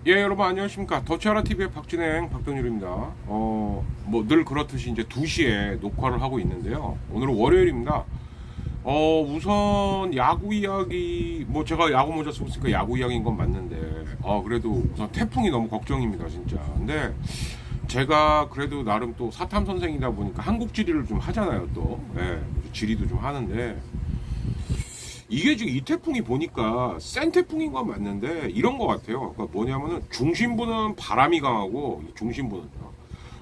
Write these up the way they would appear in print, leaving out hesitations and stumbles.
예, 여러분 안녕하십니까. 더치아라TV의 박진행 박동률입니다. 뭐 늘 그렇듯이 이제 2시에 녹화를 하고 있는데요. 오늘은 월요일입니다. 우선 야구 이야기, 뭐 제가 야구 모자 쓰고 있으니까 야구 이야기인 건 맞는데, 그래도 우선 태풍이 너무 걱정입니다, 진짜. 근데 제가 그래도 나름 또 사탐 선생이다 보니까 한국 지리를 좀 하잖아요, 또. 예, 지리도 좀 하는데, 이게 지금 이 태풍이 보니까 센 태풍인 건 맞는데 이런 것 같아요. 그러니까 뭐냐면은 중심부는 바람이 강하고 이 중심부는요.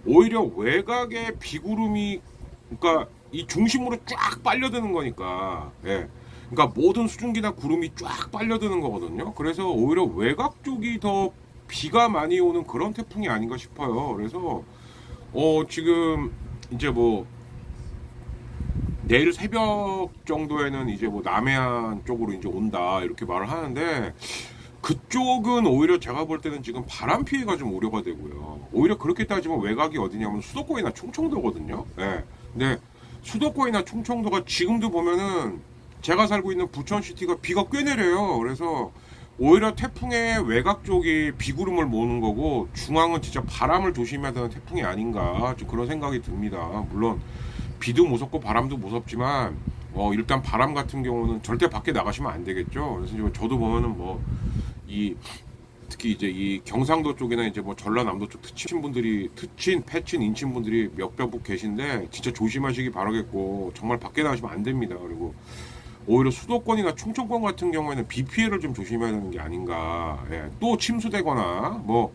오히려 외곽에 비구름이, 그러니까 이 중심으로 쫙 빨려드는 거니까, 예. 그러니까 모든 수증기나 구름이 쫙 빨려드는 거거든요. 그래서 오히려 외곽 쪽이 더 비가 많이 오는 그런 태풍이 아닌가 싶어요. 그래서 지금 이제 뭐 내일 새벽 정도에는 이제 뭐 남해안 쪽으로 이제 온다 이렇게 말을 하는데, 그쪽은 오히려 제가 볼 때는 지금 바람 피해가 좀 우려가 되고요. 오히려 그렇게 따지면 외곽이 어디냐면 수도권이나 충청도거든요. 예. 근데 수도권이나 충청도가 지금도 보면은 제가 살고 있는 부천시티가 비가 꽤 내려요. 그래서 오히려 태풍의 외곽 쪽이 비구름을 모는 거고, 중앙은 진짜 바람을 조심해야 되는 태풍이 아닌가, 좀 그런 생각이 듭니다. 물론 비도 무섭고 바람도 무섭지만 일단 바람 같은 경우는 절대 밖에 나가시면 안 되겠죠. 그래서 저도 보면은 뭐 특히 이제 이 경상도 쪽이나 이제 뭐 전라남도 쪽 패친 인친 분들이 몇몇 분 계신데 진짜 조심하시기 바라겠고, 정말 밖에 나가시면 안 됩니다. 그리고 오히려 수도권이나 충청권 같은 경우에는 비 피해를 좀 조심해야 되는 게 아닌가. 예, 또 침수되거나 뭐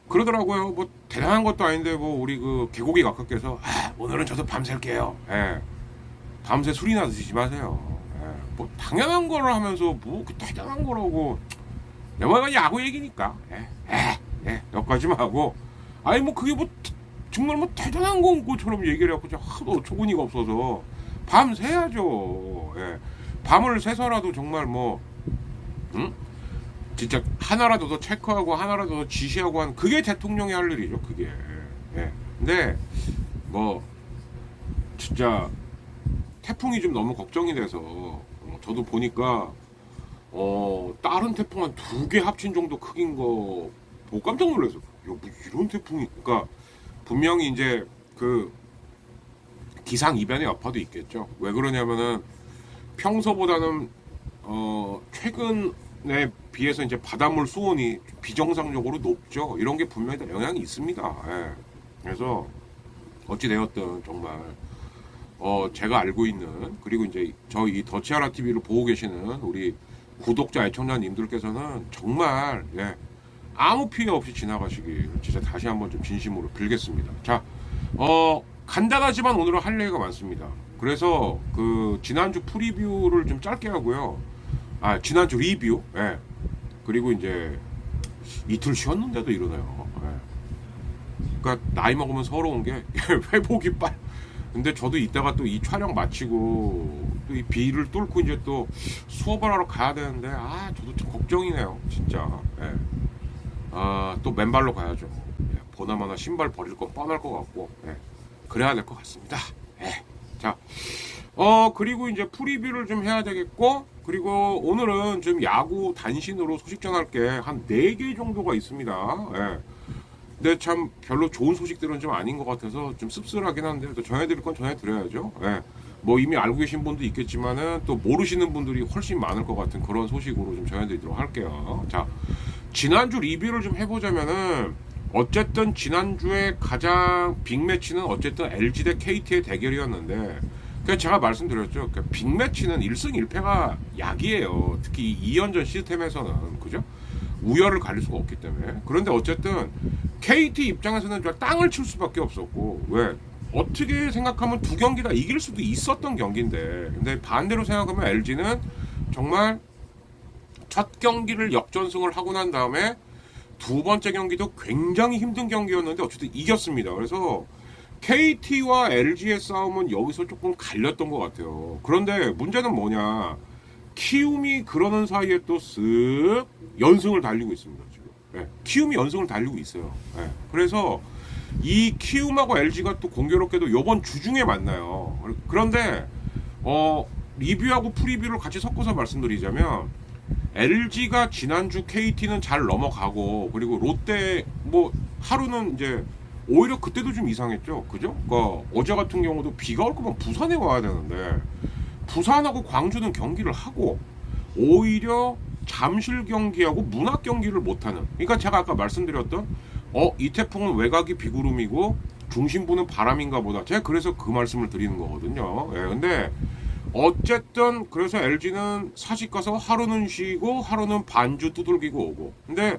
그러더라고요. 뭐 대단한 것도 아닌데 뭐 우리 그 개고기 각하께서 오늘은 저도 밤샐게요. 예. 밤새 술이나 드시지 마세요. 예. 뭐 당연한 거를 하면서 뭐 그 대단한 거라고. 내가 야구 얘기니까. 예. 여기까지만 하고. 아니 뭐 그게 뭐 정말 뭐 대단한 것처럼 얘기를 해갖고 하도 어처구니가 없어서 밤새야죠. 예. 밤을 새서라도 정말 뭐 응? 진짜 하나라도 더 체크하고 하나라도 더 지시하고 하는, 그게 대통령이 할 일이죠, 그게. 예. 근데 뭐 진짜 태풍이 좀 너무 걱정이 돼서 저도 보니까 다른 태풍 한 2개 합친 정도 크기인 거 보고 깜짝 놀라서, 뭐 이런 태풍이, 그러니까 분명히 이제 그 기상 이변의 여파도 있겠죠. 왜 그러냐면은 평소보다는 최근에 비해서 이제 바닷물 수온이 비정상적으로 높죠. 이런 게 분명히 다 영향이 있습니다. 예. 그래서 어찌 되었든 정말 제가 알고 있는, 그리고 이제 저희 더치아라 TV를 보고 계시는 우리 구독자 애청자님들께서는 정말 아무 피해 없이 지나가시길 진짜 다시 한번 좀 진심으로 빌겠습니다. 자, 간단하지만 오늘은 할 얘기가 많습니다. 그래서 그 지난주 프리뷰를 좀 짧게 하고요. 지난주 리뷰. 예. 그리고 이제 이틀 쉬었는데도 이러네요. 예. 그러니까 나이 먹으면 서러운 게 회복이 근데 저도 이따가 또 이 촬영 마치고 또 이 비를 뚫고 이제 또 수업을 하러 가야 되는데 저도 좀 걱정이네요, 진짜. 예. 또 맨발로 가야죠. 예. 보나마나 신발 버릴 건 뻔할 것 같고, 예. 그래야 될 것 같습니다. 예. 자, 그리고 이제 프리뷰를 좀 해야 되겠고, 그리고 오늘은 좀 야구 단신으로 소식 전할 게 한 4개 정도가 있습니다. 예. 근데 참 별로 좋은 소식들은 좀 아닌 것 같아서 좀 씁쓸하긴 한데, 또 전해드릴 건 전해드려야죠. 예. 뭐 이미 알고 계신 분도 있겠지만은 또 모르시는 분들이 훨씬 많을 것 같은 그런 소식으로 좀 전해드리도록 할게요. 자, 지난주 리뷰를 좀 해보자면은, 어쨌든 지난주에 가장 빅매치는 어쨌든 LG 대 KT의 대결이었는데, 그래서 제가 말씀드렸죠. 그러니까 빅매치는 1승 1패가 약이에요. 특히 2연전 시스템에서는, 그죠? 우열을 가릴 수가 없기 때문에. 그런데 어쨌든 KT 입장에서는 땅을 칠 수밖에 없었고, 왜? 어떻게 생각하면 2경기 다 이길 수도 있었던 경기인데, 근데 반대로 생각하면 LG는 정말 첫 경기를 역전승을 하고 난 다음에 두 번째 경기도 굉장히 힘든 경기였는데 어쨌든 이겼습니다. 그래서 KT와 LG의 싸움은 여기서 조금 갈렸던 것 같아요. 그런데 문제는 뭐냐? 키움이 그러는 사이에 또 쓱 연승을 달리고 있습니다. 지금. 네, 키움이 연승을 달리고 있어요. 네, 그래서 이 키움하고 LG가 또 공교롭게도 이번 주중에 만나요. 그런데 리뷰하고 프리뷰를 같이 섞어서 말씀드리자면 LG가 지난주 KT는 잘 넘어가고 그리고 롯데 뭐 하루는 이제 오히려 그때도 좀 이상했죠. 그죠? 그러니까 어제 같은 경우도 비가 올 거면 부산에 와야 되는데 부산하고 광주는 경기를 하고 오히려 잠실 경기하고 문학 경기를 못하는. 그러니까 제가 아까 말씀드렸던 이 태풍은 외곽이 비구름이고 중심부는 바람인가 보다. 제가 그래서 그 말씀을 드리는 거거든요. 예, 근데 어쨌든 그래서 LG는 사직 가서 하루는 쉬고 하루는 반주 두들기고 오고. 근데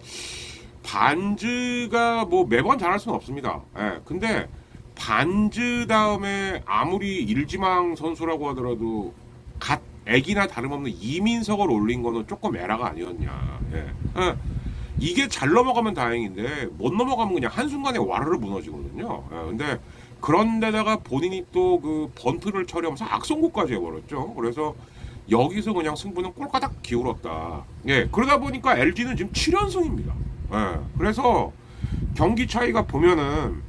반즈가 뭐 매번 잘할 수는 없습니다. 예, 근데 반즈 다음에 아무리 일지망 선수라고 하더라도 갓 애기나 다름없는 이민석을 올린 거는 조금 에라가 아니었냐. 예. 예. 이게 잘 넘어가면 다행인데 못 넘어가면 그냥 한순간에 와르르 무너지거든요. 예. 근데 그런데다가 본인이 또 그 번트를 처리하면서 악성고까지 해버렸죠. 그래서 여기서 그냥 승부는 꼴까닥 기울었다. 예. 그러다 보니까 LG는 지금 7연승입니다. 예. 그래서 경기 차이가 보면은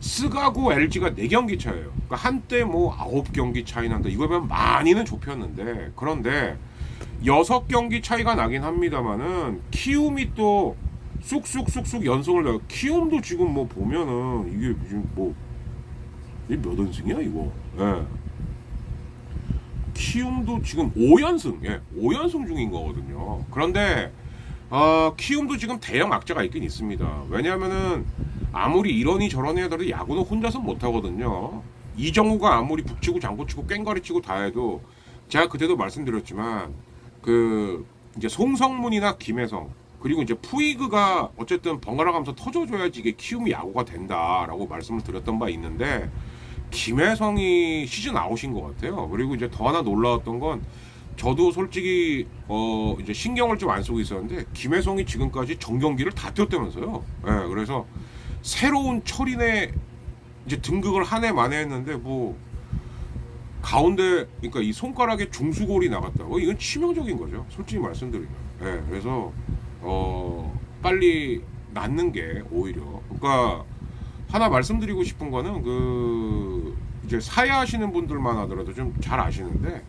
스가고 LG가 4경기 차예요. 그러니까 한때 뭐 9경기 차이 난다. 이거 보면 많이는 좁혔는데 그런데 6경기 차이가 나긴 합니다만은 키움이 또 쑥쑥쑥쑥 연승을 내요. 키움도 지금 뭐 보면은 이게 지금 뭐 이게 몇 연승이야 이거? 예. 키움도 지금 5연승, 예, 5연승 중인 거거든요. 그런데 키움도 지금 대형 악재가 있긴 있습니다. 왜냐하면은 아무리 이러니 저러니 하더라도 야구는 혼자서 못 하거든요. 이정우가 아무리 북치고 장구치고 꽹과리치고 다 해도 제가 그때도 말씀드렸지만 그 이제 송성문이나 김혜성 그리고 이제 푸이그가 어쨌든 번갈아 가면서 터져줘야지 이게 키움이 야구가 된다라고 말씀을 드렸던 바 있는데 김혜성이 시즌 아웃인 것 같아요. 그리고 이제 더 하나 놀라웠던 건 저도 솔직히 이제 신경을 좀 안 쓰고 있었는데 김혜성이 지금까지 정경기를 다 뛰었다면서요. 예, 그래서 새로운 철인의 이제 등극을 한 해 만에 했는데 뭐 가운데 그러니까 이 손가락에 중수골이 나갔다. 이건 치명적인 거죠. 솔직히 말씀드리면. 예, 그래서 빨리 낫는 게 오히려. 그러니까 하나 말씀드리고 싶은 거는 그 이제 사야하시는 분들만 하더라도 좀 잘 아시는데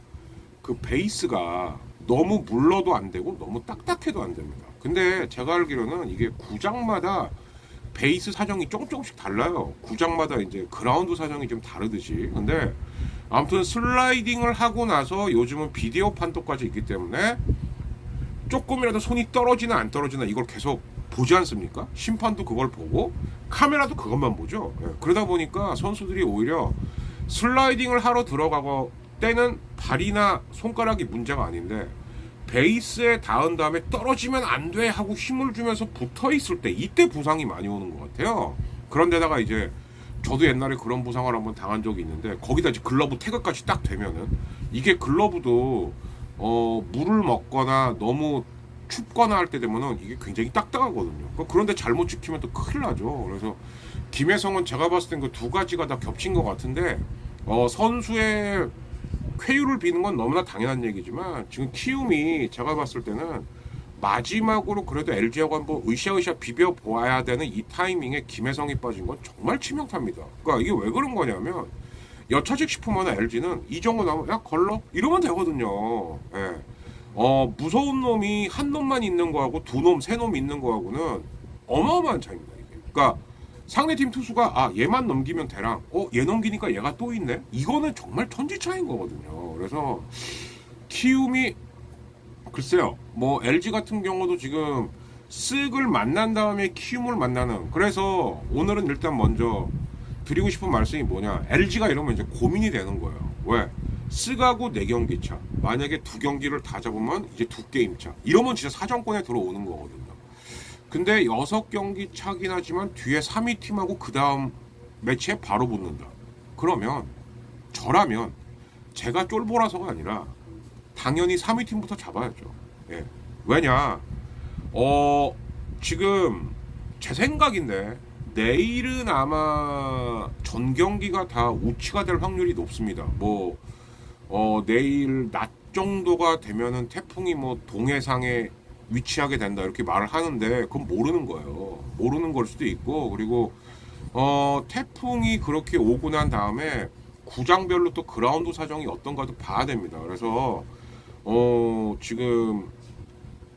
그 베이스가 너무 물러도 안 되고 너무 딱딱해도 안 됩니다. 근데 제가 알기로는 이게 구장마다 베이스 사정이 조금씩 달라요. 구장마다 이제 그라운드 사정이 좀 다르듯이. 근데 아무튼 슬라이딩을 하고 나서 요즘은 비디오 판독까지 있기 때문에 조금이라도 손이 떨어지나 안 떨어지나 이걸 계속 보지 않습니까? 심판도 그걸 보고 카메라도 그것만 보죠. 예, 그러다 보니까 선수들이 오히려 슬라이딩을 하러 들어가고 때는 발이나 손가락이 문제가 아닌데 베이스에 닿은 다음에 떨어지면 안 돼 하고 힘을 주면서 붙어 있을 때 이때 부상이 많이 오는 것 같아요. 그런데다가 이제 저도 옛날에 그런 부상을 한번 당한 적이 있는데 거기다 이제 글러브 태그까지 딱 되면은 이게 글러브도 물을 먹거나 너무 춥거나 할 때 되면은 이게 굉장히 딱딱하거든요. 그런데 잘못 지키면 또 큰일 나죠. 그래서 김혜성은 제가 봤을 땐 그 두 가지가 다 겹친 것 같은데 선수의 쾌유를 비는 건 너무나 당연한 얘기지만 지금 키움이 제가 봤을 때는 마지막으로 그래도 LG하고 한번 으쌰으쌰 비벼 보아야 되는 이 타이밍에 김혜성이 빠진 건 정말 치명타입니다. 그러니까 이게 왜 그런 거냐면 여차식 싶으면 LG는 이정도 나오면 야 걸러 이러면 되거든요. 예. 무서운 놈이 한 놈만 있는 거하고 두 놈, 세 놈 있는 거하고는 어마어마한 차이입니다. 이게. 그러니까 상대팀 투수가 얘만 넘기면 되랑 얘 넘기니까 얘가 또 있네. 이거는 정말 천지 차이인 거거든요. 그래서 키움이 글쎄요. 뭐 LG 같은 경우도 지금 쓱을 만난 다음에 키움을 만나는. 그래서 오늘은 일단 먼저 드리고 싶은 말씀이 뭐냐. LG가 이러면 이제 고민이 되는 거예요. 왜? 쓱하고 4경기 차. 만약에 2경기를 다 잡으면 이제 2게임 차. 이러면 진짜 사정권에 들어오는 거거든요. 근데 6경기 차긴 하지만 뒤에 3위 팀하고 그 다음 매치에 바로 붙는다. 그러면 저라면 제가 쫄보라서가 아니라 당연히 3위 팀부터 잡아야죠. 예. 왜냐? 지금 제 생각인데 내일은 아마 전 경기가 다 우치가 될 확률이 높습니다. 뭐 내일 낮 정도가 되면은 태풍이 뭐 동해상에 위치하게 된다 이렇게 말을 하는데 그건 모르는 거예요. 모르는 걸 수도 있고, 그리고 태풍이 그렇게 오고 난 다음에 구장별로 또 그라운드 사정이 어떤가도 봐야 됩니다. 그래서 지금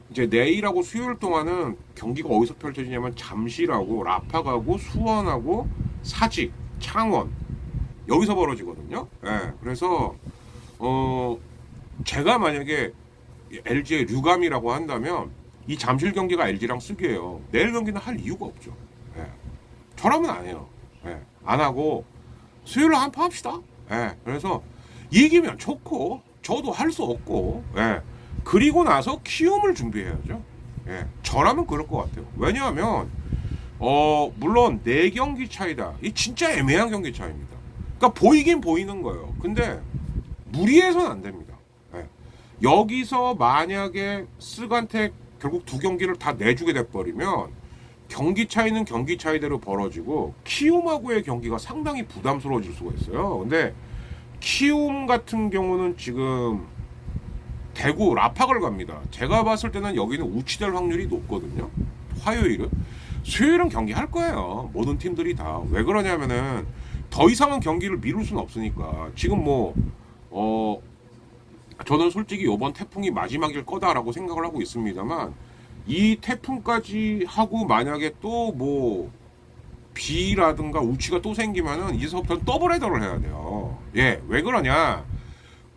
이제 내일하고 수요일 동안은 경기가 어디서 펼쳐지냐면 잠실하고 라팍하고 수원하고 사직, 창원 여기서 벌어지거든요. 예, 그래서 제가 만약에 LG의 류감이라고 한다면 이 잠실 경기가 LG랑 쓰기예요. 내일 경기는 할 이유가 없죠. 예. 저라면 안 해요. 예. 안 하고 수요일에 한판 합시다. 예. 그래서 이기면 좋고 저도 할 수 없고, 예. 그리고 나서 키움을 준비해야죠. 예. 저라면 그럴 것 같아요. 왜냐하면 물론 4경기 차이다. 이 진짜 애매한 경기 차이입니다. 그러니까 보이긴 보이는 거예요. 근데 무리해서는 안 됩니다. 예. 여기서 만약에 스간텍 결국 2경기를 다 내주게 돼버리면 경기 차이는 경기 차이대로 벌어지고 키움하고의 경기가 상당히 부담스러워질 수가 있어요. 근데 키움 같은 경우는 지금 대구 라팍을 갑니다. 제가 봤을 때는 여기는 우치될 확률이 높거든요. 화요일은. 수요일은 경기 할 거예요. 모든 팀들이 다. 왜 그러냐면은 더 이상은 경기를 미룰 수는 없으니까. 지금 저는 솔직히 이번 태풍이 마지막일 거다라고 생각을 하고 있습니다만, 이 태풍까지 하고 만약에 또 비라든가 우치가 또 생기면은 이제부터는 더블 헤더를 해야 돼요. 예, 왜 그러냐?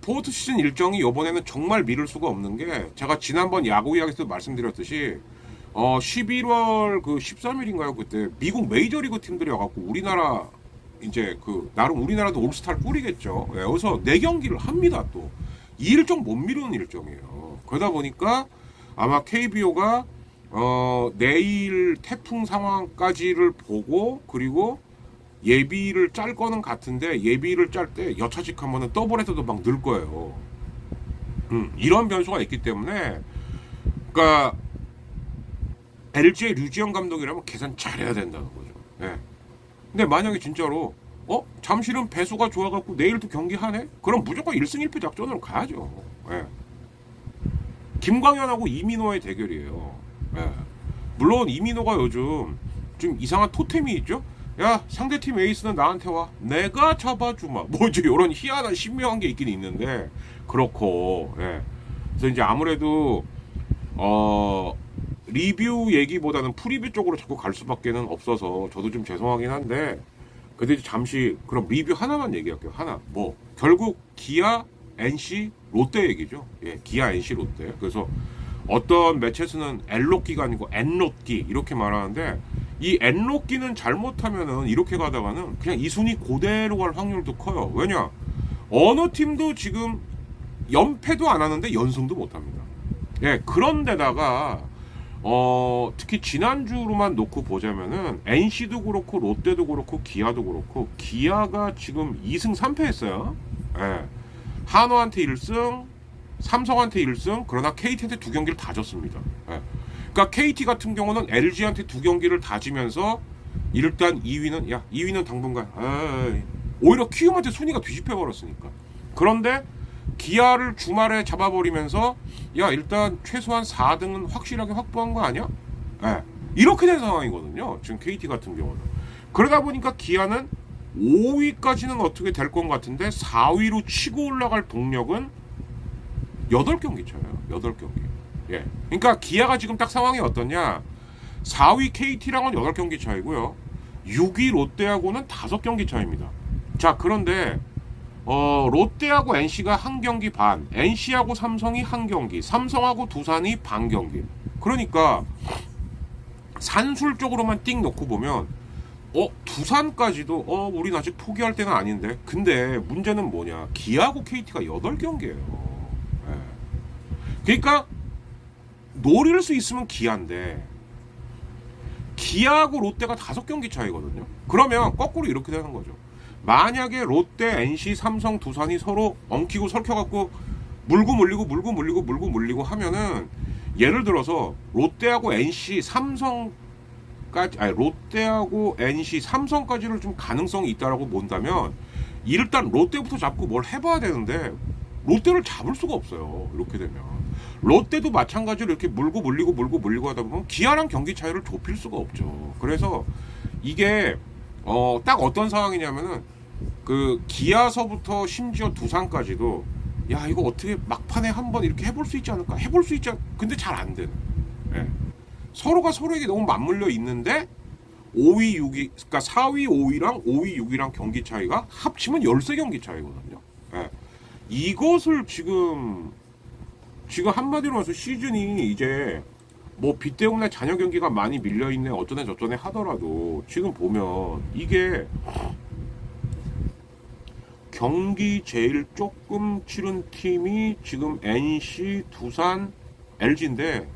포스트 시즌 일정이 이번에는 정말 미룰 수가 없는 게, 제가 지난번 야구 이야기에서 말씀드렸듯이 11월 그 13일인가요? 그때 미국 메이저리그 팀들이 와갖고 우리나라 이제 나름 우리나라도 올스타를 꾸리겠죠. 예, 여기서 4경기를 합니다. 또 이 일정 못 미루는 일정이에요. 그러다 보니까 아마 KBO가 내일 태풍 상황까지를 보고, 그리고 예비를 짤 거는 같은데 예비를 짤 때 여차직하면은 더블헤더도 막 늘 거예요. 이런 변수가 있기 때문에, 그러니까 LG의 류지영 감독이라면 계산 잘해야 된다는 거죠. 예. 근데 만약에 진짜로 잠실은 배수가 좋아갖고 내일도 경기하네? 그럼 무조건 1승 1패 작전으로 가야죠. 예. 김광현하고 이민호의 대결이에요. 예. 물론 이민호가 요즘 좀 이상한 토템이 있죠. 야, 상대팀 에이스는 나한테 와, 내가 잡아주마, 이제 이런 희한한 신묘한 게 있긴 있는데, 그렇고. 예. 그래서 이제 아무래도 리뷰 얘기보다는 프리뷰 쪽으로 자꾸 갈 수밖에는 없어서 저도 좀 죄송하긴 한데, 근데 잠시 그럼 리뷰 하나만 얘기할게요. 하나. 결국 기아, NC, 롯데 얘기죠. 예, 기아, NC, 롯데. 그래서 어떤 매체에서는 L롯기가 아니고 N롯기 이렇게 말하는데, 이 N롯기는 잘못하면은 이렇게 가다가는 그냥 이 순위 그대로 갈 확률도 커요. 왜냐? 어느 팀도 지금 연패도 안 하는데 연승도 못 합니다. 예, 그런데다가 특히 지난주로만 놓고 보자면은 NC도 그렇고 롯데도 그렇고 기아도 그렇고, 기아가 지금 2승 3패 했어요. 예. 한화한테 1승, 삼성한테 1승, 그러나 KT한테 2경기를 다 졌습니다. 예. 그러니까 KT 같은 경우는 LG한테 2경기를 다 지면서 일단 2위는 당분간 오히려 키움한테 순위가 뒤집혀 버렸으니까. 그런데 기아를 주말에 잡아버리면서 일단 최소한 4등은 확실하게 확보한 거 아니야? 예. 이렇게 된 상황이거든요. 지금 KT 같은 경우는. 그러다 보니까 기아는 5위까지는 어떻게 될 것 같은데 4위로 치고 올라갈 동력은 8경기 차예요. 8경기. 예. 그러니까 기아가 지금 딱 상황이 어떠냐? 4위 KT랑은 8경기 차이고요. 6위 롯데하고는 5경기 차이입니다. 자, 그런데 롯데하고 NC가 1경기 반, NC하고 삼성이 1경기, 삼성하고 두산이 반 경기. 그러니까 산술적으로만 띵 놓고 보면 두산까지도 우린 아직 포기할 때는 아닌데. 근데 문제는 뭐냐? 기아하고 KT가 8경기예요. 예. 그러니까 노릴 수 있으면 기아인데 기아하고 롯데가 5경기 차이거든요. 그러면 거꾸로 이렇게 되는 거죠. 만약에 롯데, NC, 삼성, 두산이 서로 엉키고 설켜갖고 물고 물리고 하면은 예를 들어서 롯데하고 NC, 롯데하고 NC, 삼성까지를 좀 가능성이 있다라고 본다면 일단 롯데부터 잡고 뭘 해봐야 되는데 롯데를 잡을 수가 없어요. 이렇게 되면 롯데도 마찬가지로 이렇게 물고 물리고 하다 보면 기아랑 경기 차이를 좁힐 수가 없죠. 그래서 이게 딱 어떤 상황이냐면은 그 기아서부터 심지어 두산까지도 야 이거 어떻게 막판에 한번 이렇게 해볼 수 있지 않을까? 해볼 수 있지 근데 잘 안 되는. 예. 서로가 서로에게 너무 맞물려 있는데 5위, 6위, 그러니까 4위, 5위랑 5위, 6위랑 경기 차이가 합치면 13경기 차이거든요. 예. 이것을 지금 한마디로 해서 시즌이 이제 뭐 비 때문에 잔여 경기가 많이 밀려 있네 어쩌네 저쩌네 하더라도 지금 보면 이게 경기 제일 조금 치른 팀이 지금 NC, 두산, LG인데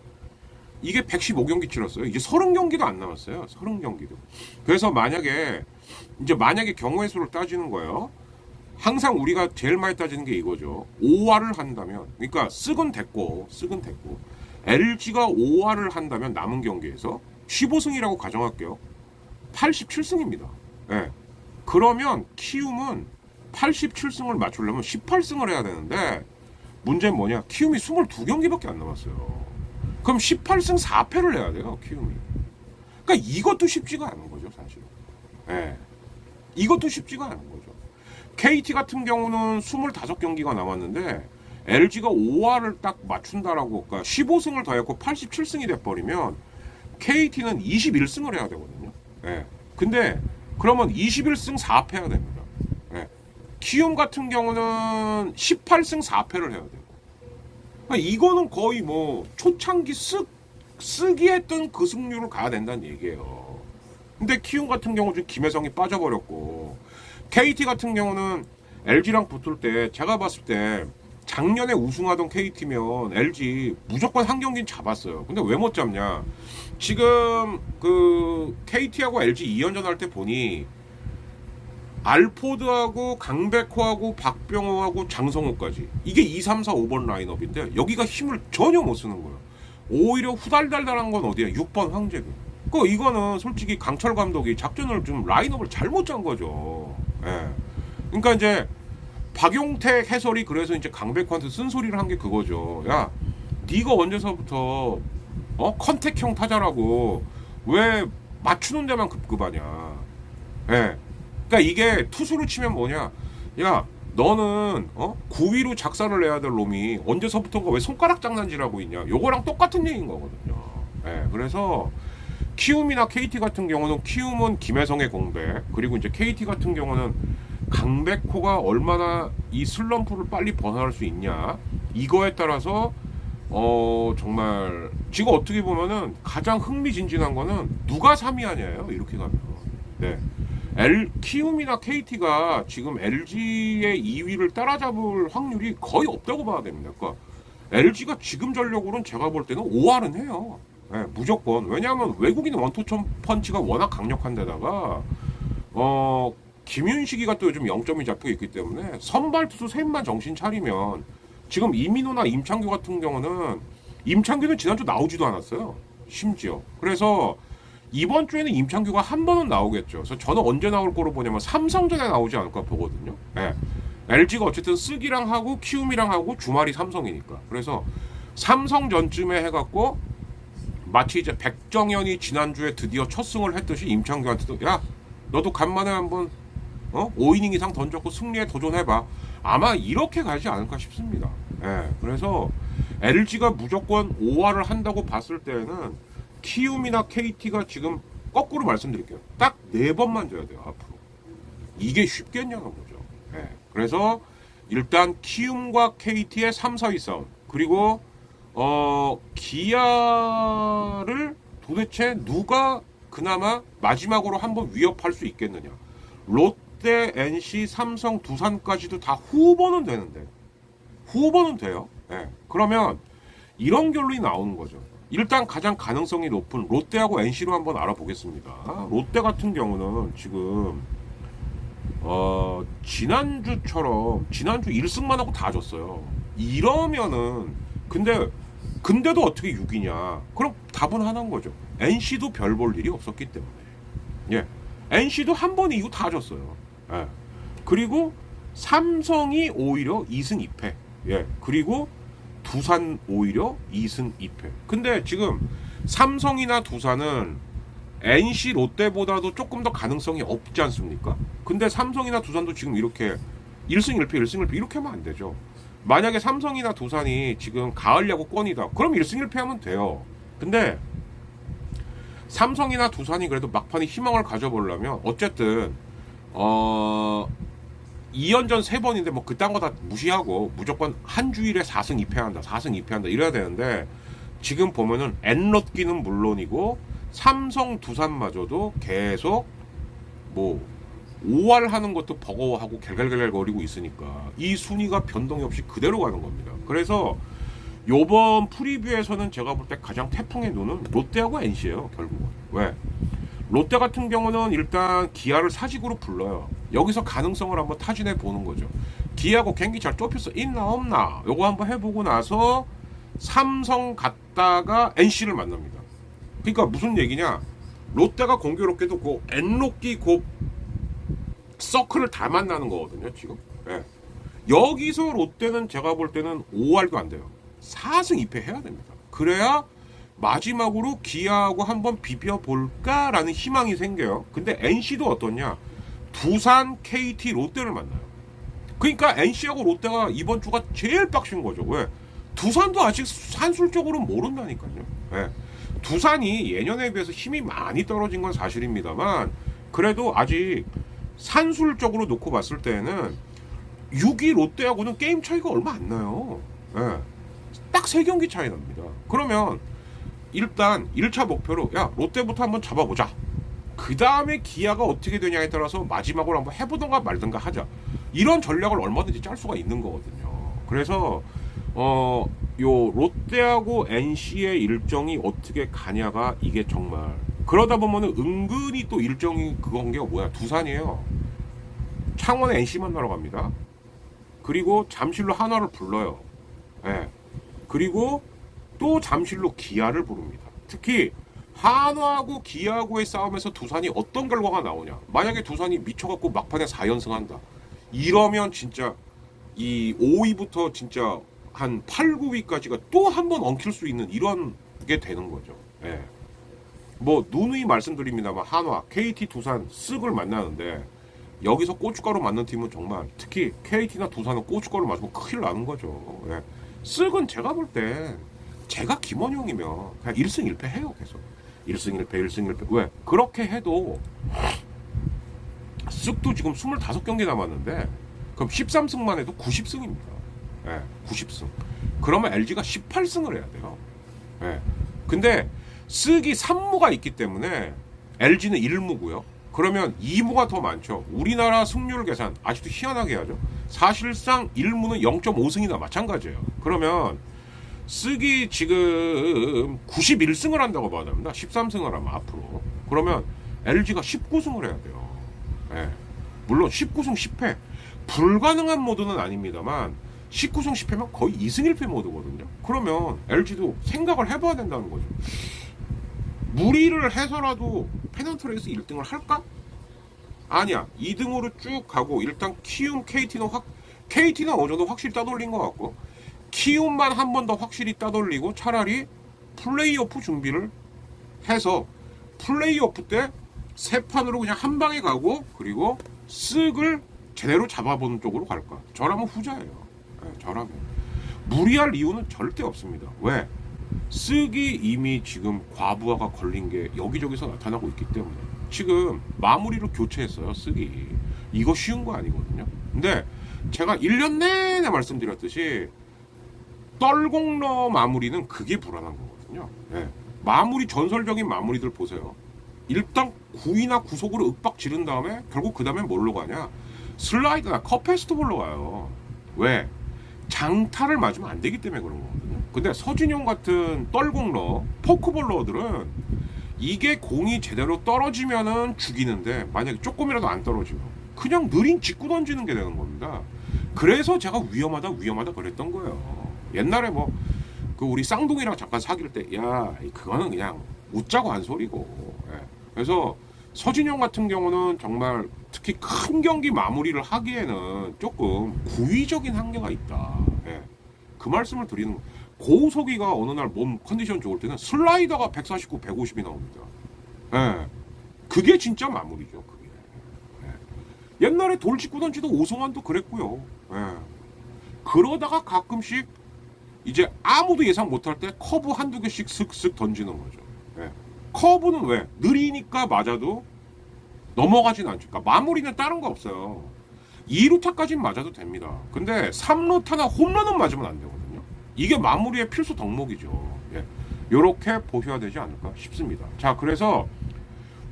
이게 115경기 치렀어요. 이제 30경기도 안 남았어요. 30경기도. 그래서 만약에 경우의 수를 따지는 거예요. 항상 우리가 제일 많이 따지는 게 이거죠. 5화를 한다면, 그러니까 쓱은 됐고, LG가 5화를 한다면 남은 경기에서 15승이라고 가정할게요. 87승입니다. 예. 그러면 키움은 87승을 맞추려면 18승을 해야 되는데 문제는 뭐냐? 키움이 22경기밖에 안 남았어요. 그럼 18승 4패를 해야 돼요, 키움이. 그러니까 이것도 쉽지가 않은 거죠, 사실. 예. 이것도 쉽지가 않은 거죠. KT 같은 경우는 25경기가 남았는데 LG가 5화를 딱 맞춘다라고, 그러니까 15승을 더했고 87승이 돼버리면 KT는 21승을 해야 되거든요. 예. 근데 그러면 21승 4패 해야 됩니다. 예. 키움 같은 경우는 18승 4패를 해야 돼요. 그러니까 이거는 거의 뭐 초창기 쓰기 했던 그 승률을 가야 된다는 얘기예요. 근데 키움 같은 경우 지금 김혜성이 빠져버렸고 KT 같은 경우는 LG랑 붙을 때 제가 봤을 때 작년에 우승하던 KT면 LG 무조건 한 경기는 잡았어요. 근데 왜 못 잡냐? 지금 그 KT하고 LG 2연전 할 때 보니 알포드하고 강백호하고 박병호하고 장성호까지 이게 2, 3, 4, 5번 라인업인데 여기가 힘을 전혀 못 쓰는 거예요. 오히려 후달달달한 건 어디야? 6번 황재균. 이거는 솔직히 강철 감독이 작전을 좀 라인업을 잘못 짠 거죠. 예. 그러니까 이제 박용택 해설이 그래서 이제 강백호한테 쓴소리를 한 게 그거죠. 야, 네가 언제서부터 컨택형 타자라고 왜 맞추는 데만 급급하냐. 예. 그러니까 이게 투수로 치면 뭐냐? 야, 너는 9위로 작사를 내야 될 놈이 언제서부터가 왜 손가락 장난질하고 있냐? 요거랑 똑같은 얘기인 거거든요. 예. 그래서 키움이나 KT 같은 경우는 키움은 김혜성의 공백, 그리고 이제 KT 같은 경우는 강백호가 얼마나 이 슬럼프를 빨리 벗어날 수 있냐, 이거에 따라서 정말 지금 어떻게 보면은 가장 흥미진진한 거는 누가 3위 하냐예요. 이렇게 가면. 네. 키움이나 KT가 지금 LG의 2위를 따라잡을 확률이 거의 없다고 봐야 됩니다. 그러니까 LG가 지금 전력으로는 제가 볼 때는 5할은 해요. 네, 무조건. 왜냐하면 외국인 원투 펀치가 워낙 강력한 데다가 김윤식이가 또 요즘 0점이 잡혀 있기 때문에 선발 투수 셋만 정신 차리면 지금 이민호나 임창규 같은 경우는 임창규는 지난주 나오지도 않았어요. 심지어. 그래서 이번 주에는 임창규가 한 번은 나오겠죠. 그래서 저는 언제 나올 거로 보냐면 삼성전에 나오지 않을까 보거든요. 네. LG가 어쨌든 쓰기랑 하고 키움이랑 하고 주말이 삼성이니까. 그래서 삼성전쯤에 해갖고 마치 이제 백정현이 지난주에 드디어 첫 승을 했듯이 임창규한테도 야, 너도 간만에 한번 5이닝 이상 던졌고 승리에 도전해봐. 아마 이렇게 가지 않을까 싶습니다. 예, 그래서 LG가 무조건 5화를 한다고 봤을 때는 키움이나 KT가 지금 거꾸로 말씀드릴게요. 딱 4번만 져야 돼요, 앞으로. 이게 쉽겠냐는 거죠. 예, 그래서 일단 키움과 KT의 3, 4위 싸움. 그리고 기아를 도대체 누가 그나마 마지막으로 한번 위협할 수 있겠느냐. 롯데, NC, 삼성, 두산까지도 다 후보는 되는데. 후보는 돼요. 네. 그러면 이런 결론이 나오는 거죠. 일단 가장 가능성이 높은 롯데하고 NC로 한번 알아보겠습니다. 롯데 같은 경우는 지금 지난주처럼 지난주 1승만 하고 다 졌어요. 이러면은 근데 근데도 어떻게 6위냐? 그럼 답은 하나인 거죠. NC도 별 볼 일이 없었기 때문에. 예. NC도 한 번 이후 다 졌어요. 예. 그리고 삼성이 오히려 2승 2패. 예. 그리고 두산 오히려 2승 2패. 근데 지금 삼성이나 두산은 NC 롯데보다도 조금 더 가능성이 없지 않습니까? 근데 삼성이나 두산도 지금 이렇게 1승 1패, 1승 1패 이렇게 하면 안 되죠. 만약에 삼성이나 두산이 지금 가을 야구권이다. 그럼 1승 1패 하면 돼요. 근데 삼성이나 두산이 그래도 막판에 희망을 가져보려면 어쨌든 2연전 3번인데 뭐 그딴 거 다 무시하고 무조건 한 주일에 4승 2패한다. 4승 2패한다. 이래야 되는데 지금 보면은 엔롯기는 물론이고 삼성 두산마저도 계속 뭐 5할 하는 것도 버거워하고 갤갤갤거리고 있으니까 이 순위가 변동이 없이 그대로 가는 겁니다. 그래서 요번 프리뷰에서는 제가 볼 때 가장 태풍의 눈은 롯데하고 NC예요. 결국은. 왜? 롯데 같은 경우는 일단 기아를 사직으로 불러요. 여기서 가능성을 한번 타진해 보는 거죠. 기아하고 경기 잘 좁혀서 있나 없나 요거 한번 해보고 나서 삼성 갔다가 NC를 만납니다. 그러니까 무슨 얘기냐? 롯데가 공교롭게도 그 엔롯기 그 서클을 다 만나는 거거든요. 지금. 예. 여기서 롯데는 제가 볼 때는 5할도 안 돼요. 4승 2패 해야 됩니다. 그래야 마지막으로 기아하고 한번 비벼볼까라는 희망이 생겨요. 근데 NC도 어떠냐? 두산, KT, 롯데를 만나요. 그러니까 NC하고 롯데가 이번 주가 제일 빡신 거죠. 왜? 두산도 아직 산술적으로 모른다니까요. 예. 두산이 예년에 비해서 힘이 많이 떨어진 건 사실입니다만 그래도 아직 산술적으로 놓고 봤을 때는 6위 롯데하고는 게임 차이가 얼마 안 나요. 예. 딱 3경기 차이 납니다. 그러면 일단 1차 목표로 야 롯데부터 한번 잡아보자. 그 다음에 기아가 어떻게 되냐에 따라서 마지막으로 한번 해보던가 말던가 하자. 이런 전략을 얼마든지 짤 수가 있는 거거든요. 그래서 요 롯데하고 NC의 일정이 어떻게 가냐가 이게 정말 그러다 보면은 은근히 또 일정이 그건 게 뭐야? 두산이에요. 창원에 NC 만나러 갑니다. 그리고 잠실로 한화를 불러요. 예. 그리고 또 잠실로 기아를 부릅니다. 특히 한화하고 기아하고의 싸움에서 두산이 어떤 결과가 나오냐. 만약에 두산이 미쳐갖고 막판에 4연승 한다. 이러면 진짜 이 5위부터 진짜 한 8, 9위까지가 또 한 번 엉킬 수 있는 이런 게 되는 거죠. 예. 뭐 누누이 말씀드립니다만 한화, KT, 두산 쓱을 만나는데 여기서 고춧가루 맞는 팀은 정말 특히 KT나 두산은 고춧가루 맞으면 큰일 나는 거죠. 예. 쓱은 제가 볼 때 제가 김원용이면 그냥 1승 1패 해요. 계속 1승 1패 1승 1패 왜? 그렇게 해도 쓱도 지금 25경기 남았는데 그럼 13승만 해도 90승입니다. 예, 90승. 그러면 LG가 18승을 해야 돼요. 예. 근데 쓱이 3무가 있기 때문에 LG는 1무고요. 그러면 2무가 더 많죠. 우리나라 승률 계산 아직도 희한하게 하죠. 사실상 1무는 0.5승이나 마찬가지예요. 그러면 쓱이 지금 91승을 한다고 봐야됩니다. 13승을 하면 앞으로. 그러면 LG가 19승을 해야 돼요. 예. 물론 19승 10패 불가능한 모드는 아닙니다만 19승 10패면 거의 2승 1패 모드거든요. 그러면 LG도 생각을 해봐야 된다는 거죠. 무리를 해서라도 페넌트레이스 1등을 할까? 아니야. 2등으로 쭉 가고 일단 키움, KT는 어느 정도 확실히 따돌린 것 같고 키움만 한 번 더 확실히 따돌리고 차라리 플레이오프 준비를 해서 플레이오프 때 세 판으로 그냥 한 방에 가고 그리고 쓱을 제대로 잡아보는 쪽으로 갈까? 저라면 후자예요. 네, 저라면 무리할 이유는 절대 없습니다. 왜? 쓱이 이미 지금 과부하가 걸린 게 여기저기서 나타나고 있기 때문에 지금 마무리로 교체했어요. 쓱이 이거 쉬운 거 아니거든요. 근데 제가 1년 내내 말씀드렸듯이 떨공러 마무리는 그게 불안한 거거든요. 네. 마무리 전설적인 마무리들 보세요. 일단 9위나 9속으로 윽박 지른 다음에 결국 그 다음에 뭘로 가냐? 슬라이드나 컵페스트볼로 가요. 왜? 장타를 맞으면 안 되기 때문에 그런 거거든요. 근데 서진용 같은 떨공러, 포크볼러들은 이게 공이 제대로 떨어지면은 죽이는데 만약에 조금이라도 안 떨어지면 그냥 느린 직구 던지는 게 되는 겁니다. 그래서 제가 위험하다 그랬던 거예요. 옛날에 뭐 그 그 우리 쌍둥이랑 잠깐 사귈 때, 야, 그거는 그냥 웃자고 한 소리고. 예. 그래서 서진영 같은 경우는 정말 특히 큰 경기 마무리를 하기에는 조금 구위적인 한계가 있다. 예. 그 말씀을 드리는 거. 고우석이가 어느 날 몸 컨디션 좋을 때는 슬라이더가 149, 150이 나옵니다. 예. 그게 진짜 마무리죠. 그게. 예. 옛날에 돌직구 던지도 오성환도 그랬고요. 예. 그러다가 가끔씩 이제 아무도 예상 못할 때 커브 한두 개씩 슥슥 던지는 거죠. 예. 커브는 왜? 느리니까 맞아도 넘어가진 않죠. 그러니까 마무리는 다른 거 없어요. 2루타까지는 맞아도 됩니다. 근데 3루타나 홈런은 맞으면 안 되거든요. 이게 마무리의 필수 덕목이죠. 예. 요렇게 보셔야 되지 않을까 싶습니다. 자, 그래서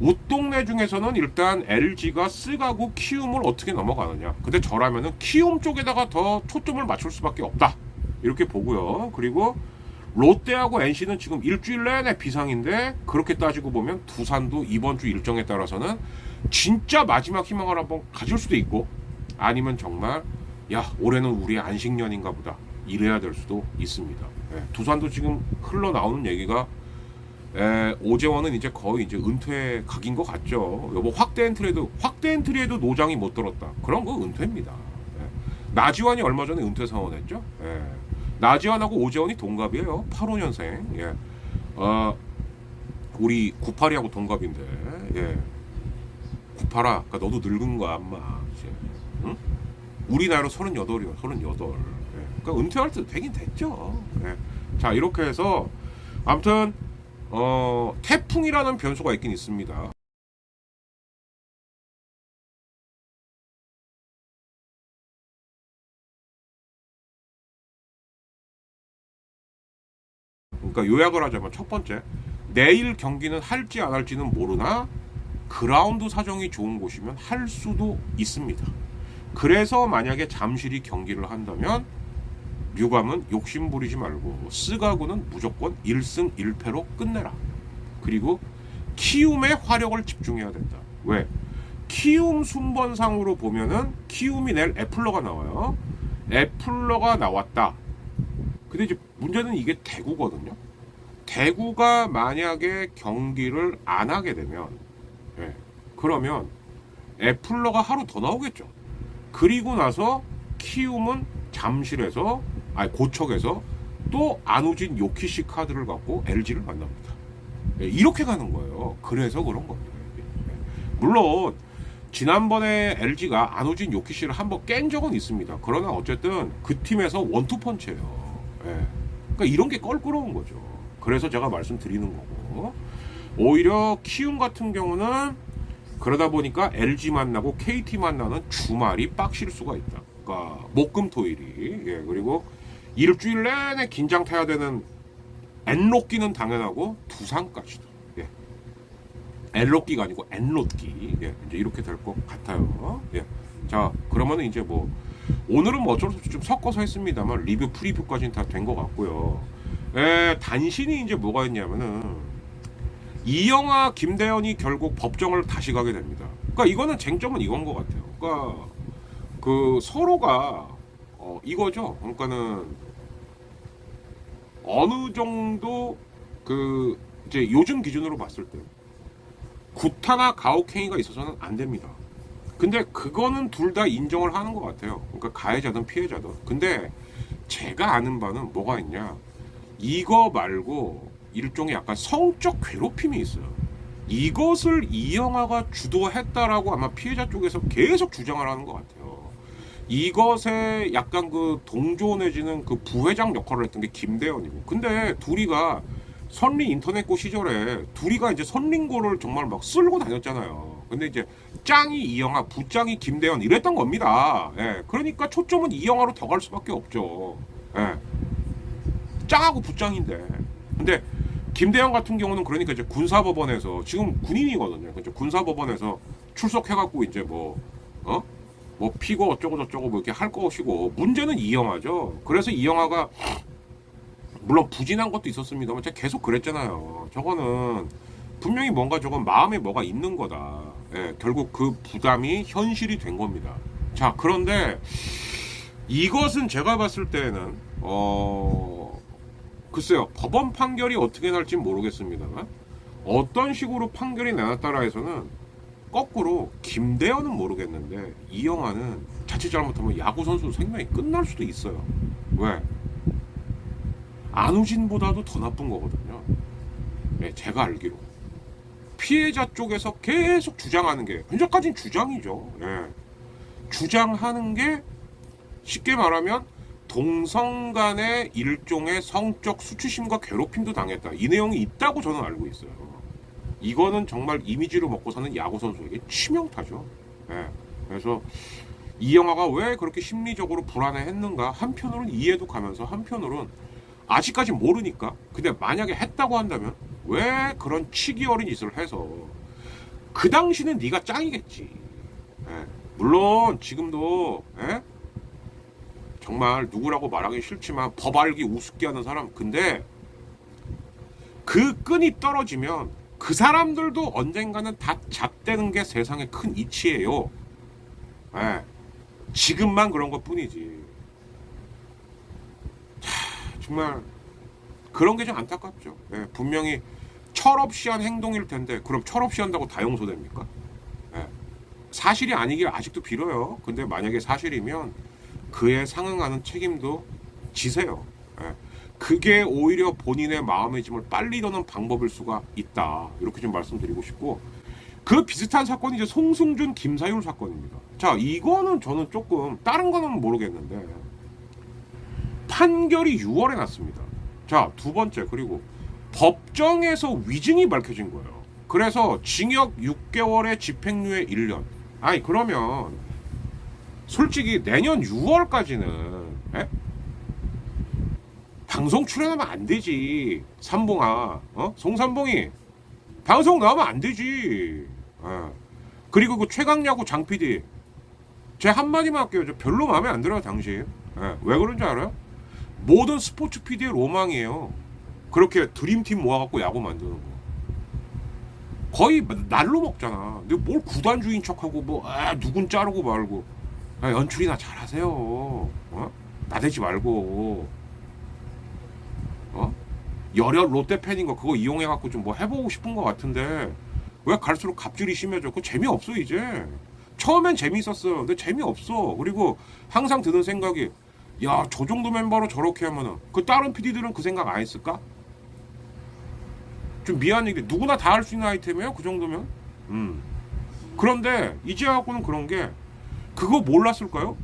웃동네 중에서는 일단 LG가 쓰가고 키움을 어떻게 넘어가느냐. 근데 저라면은 키움 쪽에다가 더 초점을 맞출 수밖에 없다. 이렇게 보고요. 그리고 롯데하고 NC는 지금 일주일 내내 비상인데 그렇게 따지고 보면 두산도 이번 주 일정에 따라서는 진짜 마지막 희망을 한번 가질 수도 있고 아니면 정말 야 올해는 우리의 안식년인가 보다 이래야 될 수도 있습니다. 예, 두산도 지금 흘러나오는 얘기가 오재원은 이제 거의 이제 은퇴 각인 것 같죠. 여보 확대 엔트리에도 노장이 못 들었다. 그런 거 은퇴입니다. 예. 나지완이 얼마 전에 은퇴 선언했죠. 예. 나지완하고 오재원이 동갑이에요. 85년생. 예. 우리 98이하고 동갑인데. 예. 98아. 그러니까 너도 늙은 거야, 엄마. 이제. 응? 우리 나이로 38이요. 38. 예. 그러니까 은퇴할 때 되긴 됐죠. 예. 자, 이렇게 해서 아무튼 태풍이라는 변수가 있긴 있습니다. 그러니까 요약을 하자면 첫 번째, 내일 경기는 할지 안 할지는 모르나 그라운드 사정이 좋은 곳이면 할 수도 있습니다. 그래서 만약에 잠실이 경기를 한다면 류감은 욕심 부리지 말고 쓰가구는 무조건 1승 1패로 끝내라. 그리고 키움의 화력을 집중해야 된다. 왜? 키움 순번상으로 보면은 키움이 내일 애플러가 나와요. 애플러가 나왔다. 근데 이제 문제는 이게 대구거든요. 대구가 만약에 경기를 안 하게 되면, 예, 그러면 애플러가 하루 더 나오겠죠. 그리고 나서 키움은 잠실에서, 아니 고척에서 또 안우진 요키시 카드를 갖고 LG를 만납니다. 예, 이렇게 가는 거예요. 그래서 그런 겁니다. 예. 물론 지난번에 LG가 안우진 요키시를 한번 깬 적은 있습니다. 그러나 어쨌든 그 팀에서 원투펀치예요. 예. 그러니까 이런 게 껄끄러운 거죠. 그래서 제가 말씀드리는 거고 오히려 키움 같은 경우는 그러다 보니까 LG 만나고 KT 만나는 주말이 빡실 수가 있다. 그러니까 목금토일이 예, 그리고 일주일 내내 긴장 타야 되는 엔롯기는 당연하고 두산까지도 예. 엔롯기가 아니고 엔롯기 예, 이제 이렇게 될 것 같아요. 예. 자 그러면은 이제 뭐 오늘은 뭐 어쩔 수 없이 좀 섞어서 했습니다만 리뷰 프리뷰까지는 다 된 것 같고요. 단신이 이제 뭐가 있냐면은 이영하 김대현이 결국 법정을 다시 가게 됩니다. 그러니까 이거는 쟁점은 이건 것 같아요. 그러니까 그 서로가 이거죠. 그러니까는 어느 정도 그 이제 요즘 기준으로 봤을 때 구타나 가혹행위가 있어서는 안 됩니다. 근데 그거는 둘 다 인정을 하는 것 같아요. 그러니까 가해자든 피해자든. 근데 제가 아는 바는 뭐가 있냐? 이거 말고 일종의 약간 성적 괴롭힘이 있어요. 이것을 이영하가 주도했다라고 아마 피해자 쪽에서 계속 주장을 하는 것 같아요. 이것에 약간 그 동조 내지는 그 부회장 역할을 했던 게 김대현이고. 근데 둘이가 선리 인터넷고 시절에 둘이가 이제 선린고를 정말 막 쓸고 다녔잖아요. 근데 이제 짱이 이영하, 부짱이 김대현 이랬던 겁니다. 예. 그러니까 초점은 이영하로 더 갈 수밖에 없죠. 예. 짱하고 부짱인데. 근데 김대현 같은 경우는 그러니까 이제 군사법원에서 지금 군인이거든요. 이제 군사법원에서 출석해갖고 이제 뭐 피고 어쩌고 저쩌고 뭐 이렇게 할 것이고 문제는 이영하죠. 그래서 이영하가 물론 부진한 것도 있었습니다만 제가 계속 그랬잖아요. 저거는 분명히 뭔가 저건 마음에 뭐가 있는 거다. 예, 결국 그 부담이 현실이 된 겁니다. 자 그런데 이것은 제가 봤을 때는 글쎄요, 법원 판결이 어떻게 날지 모르겠습니다만 어떤 식으로 판결이 나왔다라 해서는 거꾸로 김대현은 모르겠는데 이영하는 자칫 잘못하면 야구 선수 생명이 끝날 수도 있어요. 왜? 안우진보다도 더 나쁜 거거든요. 네, 제가 알기로 피해자 쪽에서 계속 주장하는 게 현재까지는 주장이죠. 네. 주장하는 게 쉽게 말하면 동성 간의 일종의 성적 수치심과 괴롭힘도 당했다. 이 내용이 있다고 저는 알고 있어요. 이거는 정말 이미지로 먹고 사는 야구 선수에게 치명타죠. 네. 그래서 이영하가 왜 그렇게 심리적으로 불안해했는가 한편으로는 이해도 가면서 한편으로는 아직까지 모르니까 근데 만약에 했다고 한다면 왜 그런 치기 어린 짓을 해서 그 당시는 네가 짱이겠지. 예. 물론 지금도 예? 정말 누구라고 말하기 싫지만 법 알기 우습게 하는 사람 근데 그 끈이 떨어지면 그 사람들도 언젠가는 다 잣대는 게 세상의 큰 이치예요. 예. 지금만 그런 것 뿐이지. 정말 그런 게 좀 안타깝죠. 예, 분명히 철없이 한 행동일 텐데 그럼 철없이 한다고 다 용서됩니까? 예, 사실이 아니길 아직도 빌어요. 근데 만약에 사실이면 그에 상응하는 책임도 지세요. 예, 그게 오히려 본인의 마음의 짐을 빨리 더는 방법일 수가 있다. 이렇게 좀 말씀드리고 싶고 그 비슷한 사건이 이제 송승준, 김사율 사건입니다. 자, 이거는 저는 조금 다른 거는 모르겠는데 판결이 6월에 났습니다. 자, 두 번째 그리고 법정에서 위증이 밝혀진 거예요. 그래서 징역 6개월에 집행유예 1년. 아니 그러면 솔직히 내년 6월까지는 에? 방송 출연하면 안 되지. 삼봉아, 송삼봉이 방송 나오면 안 되지. 그리고 그 최강야구 장 PD 제 한마디만 할게요. 저 별로 마음에 안 들어요 당신. 왜 그런지 알아요? 모든 스포츠 PD의 로망이에요. 그렇게 드림팀 모아갖고 야구 만드는 거. 거의 날로 먹잖아. 근데 뭘 구단주인 척하고 누군 자르고 말고. 연출이나 잘하세요. 나대지 말고. 열혈 롯데 팬인 거 그거 이용해갖고 좀 뭐 해보고 싶은 것 같은데 왜 갈수록 갑질이 심해져? 그거 재미없어 이제. 처음엔 재미있었어요. 근데 재미없어. 그리고 항상 드는 생각이 야, 저 정도 멤버로 저렇게 하면은 그 다른 PD들은 그 생각 안 했을까? 좀 미안 얘기. 누구나 다 할 수 있는 아이템이에요. 그 정도면. 그런데 이제 갖고는 그런 게 그거 몰랐을까요?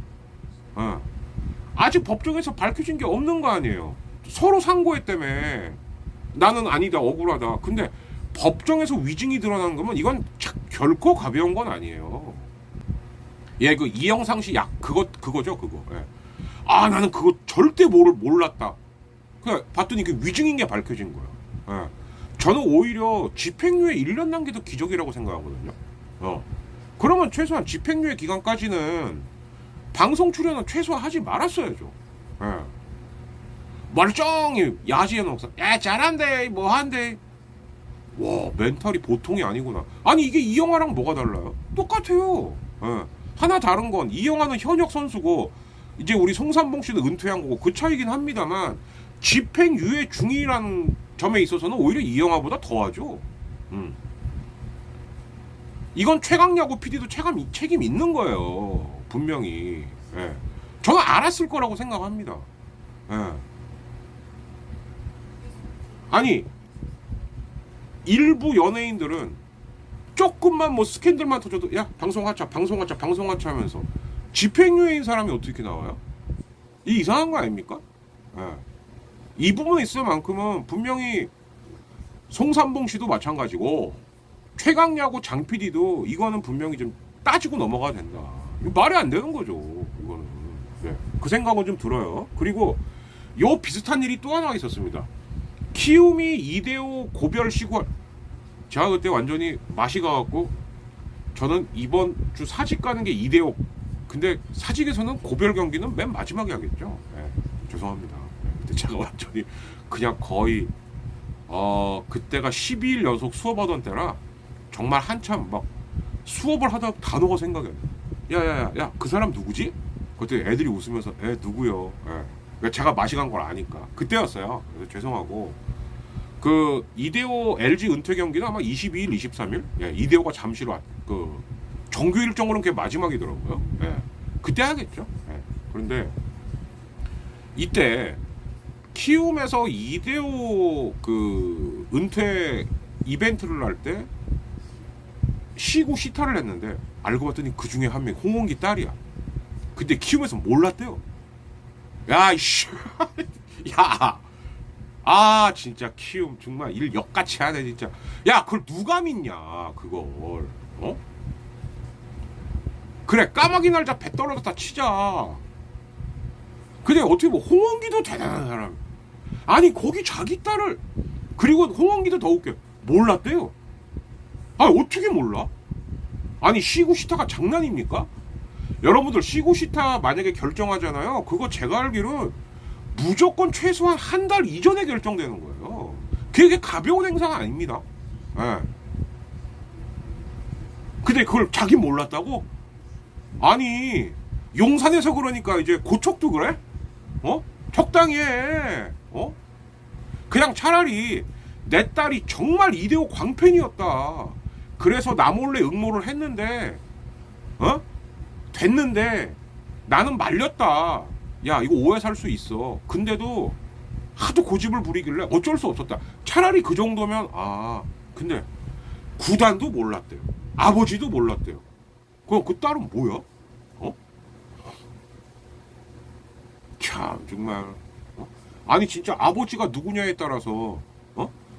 아직 법정에서 밝혀진 게 없는 거 아니에요. 서로 상고했다며. 나는 아니다, 억울하다. 근데 법정에서 위증이 드러난 거면 이건 결코 가벼운 건 아니에요. 예, 그 이영상 씨 그거죠, 그거. 예. 아, 나는 그거 절대 몰랐다. 그냥 봤더니 그 위증인 게 밝혀진 거야. 예. 저는 오히려 집행유예 1년 난 게 더 기적이라고 생각하거든요. 그러면 최소한 집행유예 기간까지는 방송 출연은 최소한 하지 말았어야죠. 예. 멀쩡히 야지해 놓고서 야 잘한대 뭐한대. 와, 멘탈이 보통이 아니구나. 아니 이게 이영하랑 뭐가 달라요? 똑같아요. 예. 하나 다른 건 이영하는 현역 선수고 이제 우리 송삼봉 씨는 은퇴한 거고 그 차이긴 합니다만 집행유예 중이라는 점에 있어서는 오히려 이영하보다 더하죠. 이건 최강야구 PD도 책임 있는 거예요. 분명히. 예. 저는 알았을 거라고 생각합니다. 예. 아니 일부 연예인들은 조금만 뭐 스캔들만 터져도 야 방송하자 하면서 집행유예인 사람이 어떻게 나와요? 이 이상한 거 아닙니까? 예. 이 부분에 있을 만큼은 분명히 송삼봉 씨도 마찬가지고 최강야구 장 PD도 이거는 분명히 좀 따지고 넘어가야 된다. 말이 안 되는 거죠. 이거는. 네. 그 생각은 좀 들어요. 그리고 요 비슷한 일이 또 하나 있었습니다. 키움이 이대호 고별 시구. 제가 그때 완전히 맛이 가갖고 저는 이번 주 사직 가는 게 이대호. 근데 사직에서는 고별 경기는 맨 마지막에 하겠죠. 네. 죄송합니다. 네. 그때 제가 완전히 그냥 거의 그때가 12일 연속 수업하던 때라 정말 한참 막 수업을 하다 단어가 생각이 안 나. 야야야 그 사람 누구지? 그때 애들이 웃으면서 누구요? 예. 그러니까 제가 마시간 걸 아니까. 그때였어요. 그래서 죄송하고. 그 이대호 LG 은퇴 경기는 아마 22일, 23일. 예, 이대호가 잠실 그 정규 일정으로는 그게 마지막이더라고요. 예. 그때 하겠죠. 예. 그런데 이때 키움에서 이대호 그 은퇴 이벤트를 할 때 시구 시타를 했는데 알고 봤더니 그 중에 한 명이 홍원기 딸이야. 근데 키움에서 몰랐대요. 야, 이씨. 야. 아, 진짜 키움 정말 일 역같이 하네, 진짜. 야, 그걸 누가 믿냐, 그걸. 어? 그래, 까마귀 날자 배 떨어졌다 치자. 근데 어떻게 뭐 홍원기도 대단한 사람. 아니, 거기 자기 딸을. 그리고 홍원기도 더 웃겨. 몰랐대요. 아, 어떻게 몰라? 아니, 시구시타가 장난입니까? 여러분들 시구시타 만약에 결정하잖아요. 그거 제가 알기로는 무조건 최소한 한 달 이전에 결정되는 거예요. 그게 가벼운 행사가 아닙니다. 예. 근데 그걸 자기 몰랐다고? 아니, 용산에서 그러니까 이제 고척도 그래? 어? 적당히 해. 어? 그냥 차라리 내 딸이 정말 이대호 광팬이었다. 그래서 나 몰래 응모를 했는데, 어? 됐는데, 나는 말렸다. 야, 이거 오해 살 수 있어. 근데도 하도 고집을 부리길래 어쩔 수 없었다. 차라리 그 정도면, 근데 구단도 몰랐대요. 아버지도 몰랐대요. 그럼 그 딸은 뭐야? 어? 참, 정말. 아니, 진짜 아버지가 누구냐에 따라서,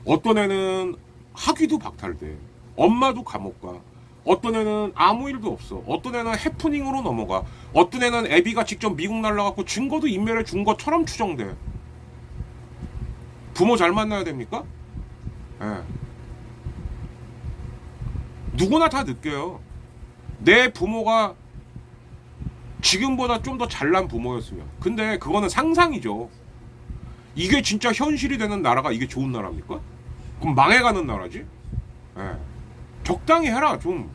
어떤 애는 학위도 박탈돼. 엄마도 감옥 가. 어떤 애는 아무 일도 없어. 어떤 애는 해프닝으로 넘어가. 어떤 애는 애비가 직접 미국 날라가고 증거도 인멸해 준 것처럼 추정돼. 부모 잘 만나야 됩니까? 예. 누구나 다 느껴요. 내 부모가 지금보다 좀 더 잘난 부모였으면. 근데 그거는 상상이죠. 이게 진짜 현실이 되는 나라가 이게 좋은 나라입니까? 그럼 망해가는 나라지? 예. 적당히 해라, 좀.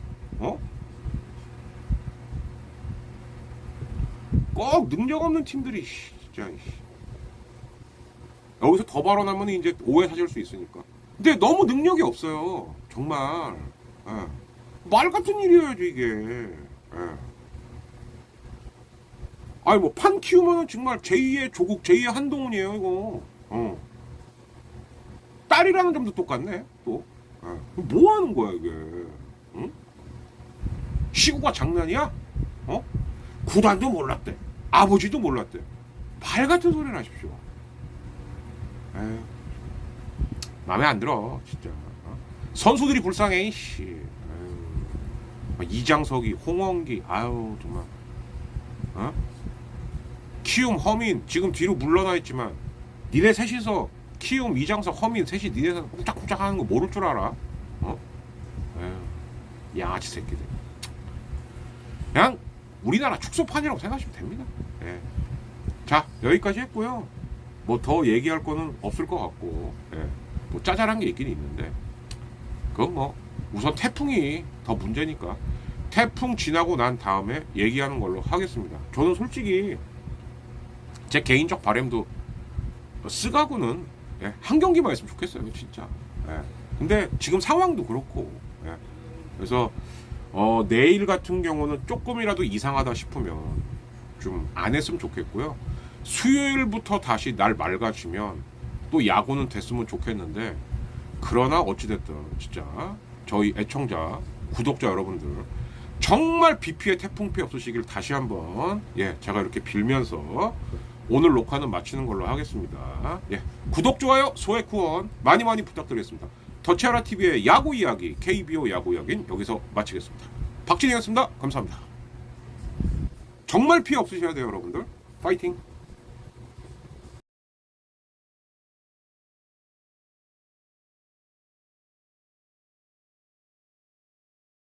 꼭 능력 없는 팀들이, 진짜. 여기서 더 발언하면 이제 오해 사실 수 있으니까. 근데 너무 능력이 없어요. 정말. 예. 말 같은 일이어야지, 이게. 예. 아니, 뭐, 판 키우면은 정말 제2의 조국, 제2의 한동훈이에요, 이거. 딸이라는 점도 똑같네, 또. 예. 뭐 하는 거야, 이게. 응? 시구가 장난이야? 구단도 몰랐대. 아버지도 몰랐대. 말 같은 소리를 하십시오. 에휴, 마음에 안 들어, 진짜. 선수들이 불쌍해, 이씨. 에휴, 이장석이, 홍원기, 아유, 정말. 키움, 허민, 지금 뒤로 물러나 있지만, 니네 셋이서, 키움, 이장석, 허민, 셋이 니네서 꾹짝꾹짝 하는 거 모를 줄 알아? 에휴, 양아치 새끼들. 그냥, 우리나라 축소판이라고 생각하시면 됩니다. 예. 자, 여기까지 했고요. 뭐 더 얘기할 거는 없을 것 같고, 예. 뭐 짜잘한 게 있긴 있는데, 그건 뭐 우선 태풍이 더 문제니까 태풍 지나고 난 다음에 얘기하는 걸로 하겠습니다. 저는 솔직히 제 개인적 바람도 스가구는 한 경기만 했으면 좋겠어요, 진짜. 예. 근데 지금 상황도 그렇고, 예. 그래서 내일 같은 경우는 조금이라도 이상하다 싶으면 좀 안 했으면 좋겠고요. 수요일부터 다시 날 맑아지면 또 야구는 됐으면 좋겠는데, 그러나 어찌됐든 진짜 저희 애청자, 구독자 여러분들 정말 비 피해 태풍 피해 없으시길 다시 한번 제가 이렇게 빌면서 오늘 녹화는 마치는 걸로 하겠습니다. 구독, 좋아요, 소액 후원 많이 많이 부탁드리겠습니다. 더치아라 TV의 야구 이야기, KBO 야구 이야기는 여기서 마치겠습니다. 박진희였습니다. 감사합니다. 정말 피해 없으셔야 돼요, 여러분들. 파이팅!